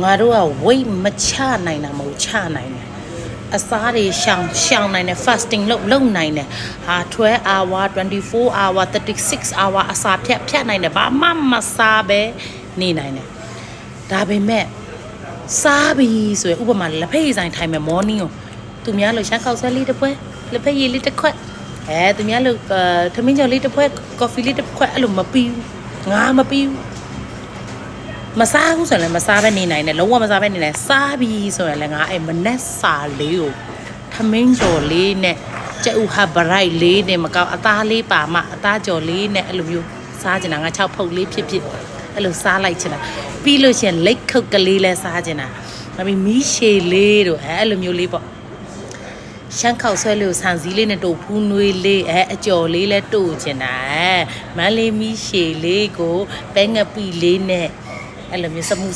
ငါတို့က weight မချနိုင်တာမဟုတ်ချနိုင်တယ်အစားတွေရှောင်နိုင်တယ် fasting လုပ်နိုင်တယ်ဟာ12 hour 24 hour 36 hour အစာဖြတ်နိုင်တယ်ဘာမှမစားပဲနေနိုင်တယ်ဒါပေမဲ့စားပြီးဆိုရင်ဥပမာလက်ဖက်ရည်ဆိုင်ထိုင်မယ် morning ကိုသူများလို့ရှမ်းကောက်ဆွဲလေးတစ်ပွဲလက်ဖက်ရည်လေးတစ်ခွက်သူများလို့ထမင်းကြော်လေးတစ်ဖွဲ coffee လေးတစ်ခွက်အဲ့လိုမပြီးဘူးငါမပြီးဘူးမစားဘူးဆိုရင်လည်းမစားပဲနေနိုင်တယ်လုံးဝမစားပဲနေနိုင်စားပြီးဆိုရင်လည်းငါအဲ့မနက်စာလေးကိုထမင်းကြော်လေးနဲ့ကျဥဟာဘရိုက်လေးနဲ့မကောက်အသားလေးပါမှအသားကြော်လေးနဲ့အဲ့လိုမျိုးစားချင်တာငါ6ဖုတ်လေးဖြစ်အဲ့လိုစားလိုက်ချင်တာပြီးလို့ရှိရင်လက်ခုတ်ကလေးလဲစားချင်တာမီးရှည်လေးတို့အဲ့လိုမျိုးလေးပေါ့ရှမ်းခောက်ဆွဲလေးကိုဆန်စည်းလေးနဲ့တို့ဖူးနွေးလေးအကြော်လေးလဲတို့ချင်တာမန်းလေးမီးရှည်လေးကိုပဲငပီလေးနဲ့အဲ့လိုမျိုးစမှု